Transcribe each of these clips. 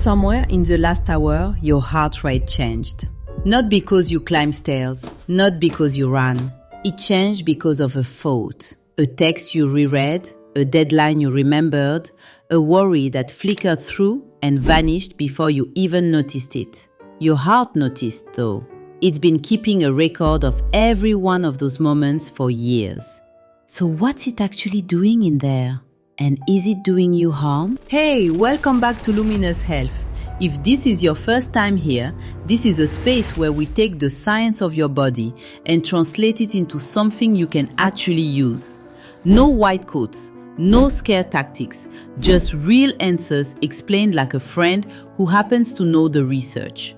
Somewhere in the last hour, your heart rate changed. Not because you climbed stairs, not because you ran. It changed because of a thought, a text you reread, a deadline you remembered, a worry that flickered through and vanished before you even noticed it. Your heart noticed, though. It's been keeping a record of every one of those moments for years. So what's it actually doing in there? And is it doing you harm? Hey, welcome back to Luminous Health. If this is your first time here, this is a space where we take the science of your body and translate it into something you can actually use. No white coats, no scare tactics, just real answers explained like a friend who happens to know the research.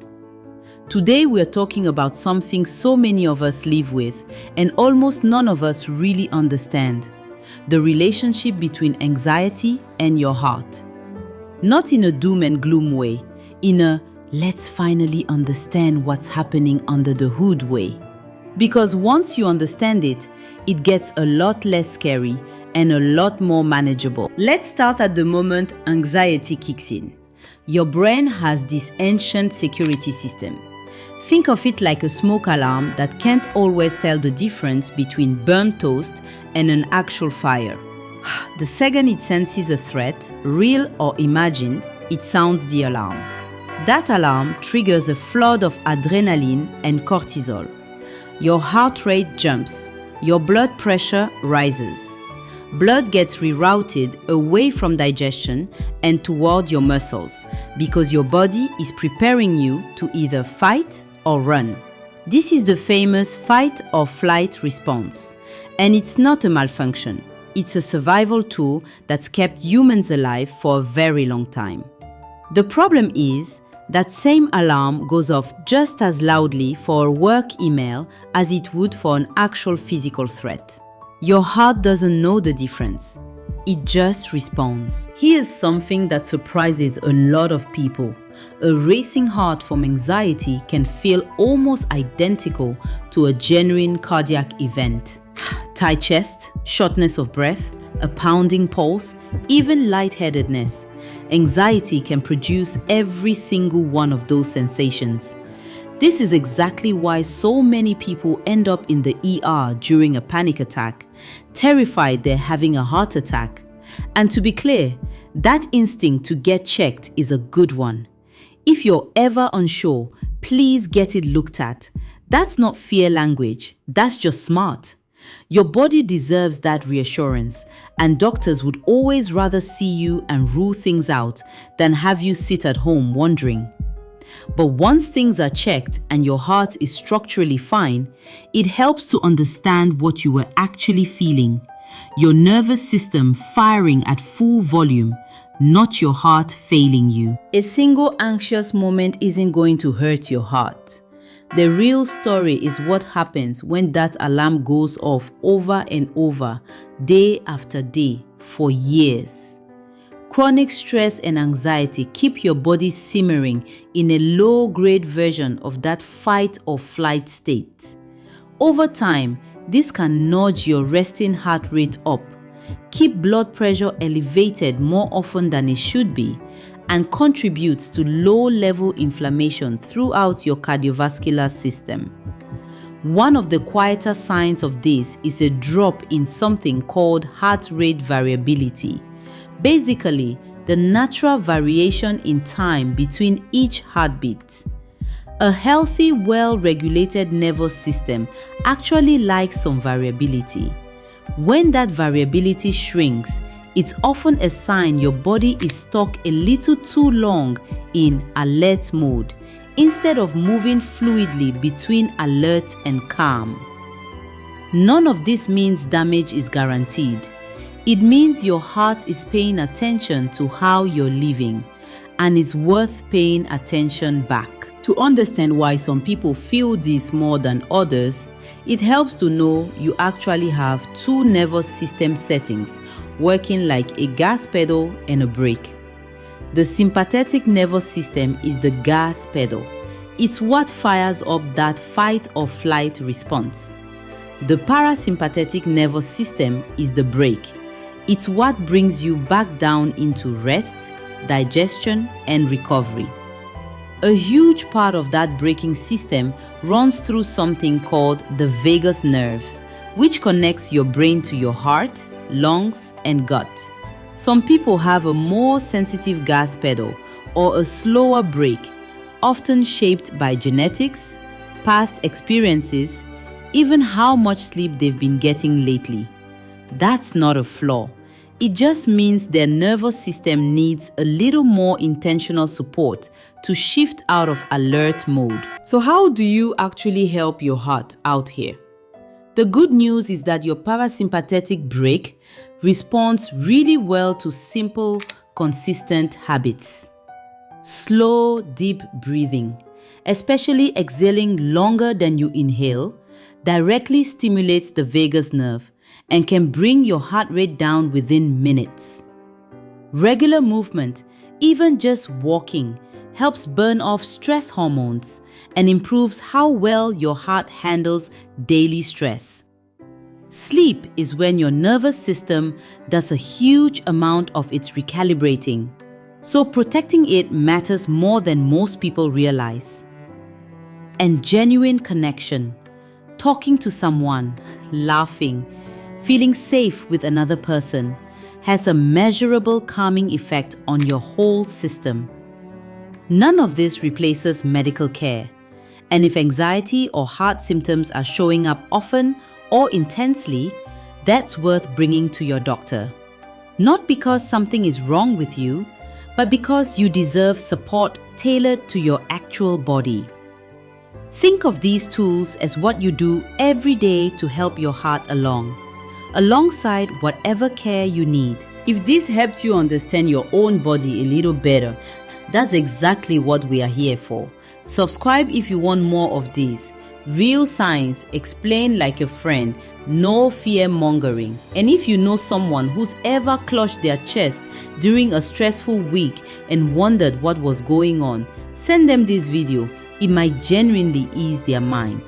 Today we are talking about something so many of us live with and almost none of us really understand. The relationship between anxiety and your heart. Not in a doom and gloom way, in a let's finally understand what's happening under the hood way. Because once you understand it, it gets a lot less scary and a lot more manageable. Let's start at the moment anxiety kicks in. Your brain has this ancient security system. Think of it like a smoke alarm that can't always tell the difference between burnt toast and an actual fire. The second it senses a threat, real or imagined, it sounds the alarm. That alarm triggers a flood of adrenaline and cortisol. Your heart rate jumps. Your blood pressure rises. Blood gets rerouted away from digestion and toward your muscles because your body is preparing you to either fight or run. This is the famous fight or flight response. And it's not a malfunction. It's a survival tool that's kept humans alive for a very long time. The problem is that same alarm goes off just as loudly for a work email as it would for an actual physical threat. Your heart doesn't know the difference. It just responds. Here's something that surprises a lot of people. A racing heart from anxiety can feel almost identical to a genuine cardiac event. Tight chest, shortness of breath, a pounding pulse, even lightheadedness. Anxiety can produce every single one of those sensations. This is exactly why so many people end up in the ER during a panic attack, terrified they're having a heart attack. And to be clear, that instinct to get checked is a good one. If you're ever unsure, please get it looked at. That's not fear language, that's just smart. Your body deserves that reassurance, and doctors would always rather see you and rule things out than have you sit at home wondering. But once things are checked and your heart is structurally fine, it helps to understand what you were actually feeling. Your nervous system firing at full volume, not your heart failing you. A single anxious moment isn't going to hurt your heart. The real story is what happens when that alarm goes off over and over, day after day, for years. Chronic stress and anxiety keep your body simmering in a low-grade version of that fight or flight state. Over time, this can nudge your resting heart rate up, keep blood pressure elevated more often than it should be, and contributes to low-level inflammation throughout your cardiovascular system. One of the quieter signs of this is a drop in something called heart rate variability. Basically, the natural variation in time between each heartbeat. A healthy, well-regulated nervous system actually likes some variability. When that variability shrinks, it's often a sign your body is stuck a little too long in alert mode instead of moving fluidly between alert and calm. None of this means damage is guaranteed. It means your heart is paying attention to how you're living, and it's worth paying attention back. To understand why some people feel this more than others, it helps to know you actually have two nervous system settings working like a gas pedal and a brake. The sympathetic nervous system is the gas pedal. It's what fires up that fight or flight response. The parasympathetic nervous system is the brake. It's what brings you back down into rest, digestion, and recovery. A huge part of that braking system runs through something called the vagus nerve, which connects your brain to your heart, lungs, and gut. Some people have a more sensitive gas pedal or a slower brake, often shaped by genetics, past experiences, even how much sleep they've been getting lately. That's not a flaw. It just means their nervous system needs a little more intentional support to shift out of alert mode. So how do you actually help your heart out here? The good news is that your parasympathetic brake responds really well to simple, consistent habits. Slow, deep breathing, especially exhaling longer than you inhale, directly stimulates the vagus nerve and can bring your heart rate down within minutes. Regular movement, even just walking, helps burn off stress hormones and improves how well your heart handles daily stress. Sleep is when your nervous system does a huge amount of its recalibrating, so protecting it matters more than most people realize. And genuine connection, talking to someone, laughing, feeling safe with another person, has a measurable calming effect on your whole system. None of this replaces medical care, and if anxiety or heart symptoms are showing up often or intensely, that's worth bringing to your doctor. Not because something is wrong with you, but because you deserve support tailored to your actual body. Think of these tools as what you do every day to help your heart along, alongside whatever care you need. If this helps you understand your own body a little better, that's exactly what we are here for. Subscribe if you want more of these. Real science explained like a friend, no fear mongering. And if you know someone who's ever clutched their chest during a stressful week and wondered what was going on, send them this video. It might genuinely ease their mind.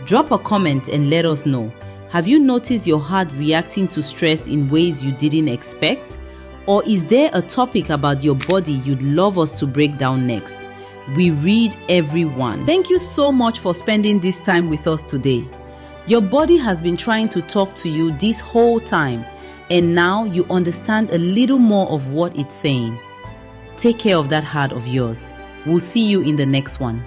Drop a comment and let us know. Have you noticed your heart reacting to stress in ways you didn't expect? Or is there a topic about your body you'd love us to break down next? We read everyone. Thank you so much for spending this time with us today. Your body has been trying to talk to you this whole time, and now you understand a little more of what it's saying. Take care of that heart of yours. We'll see you in the next one.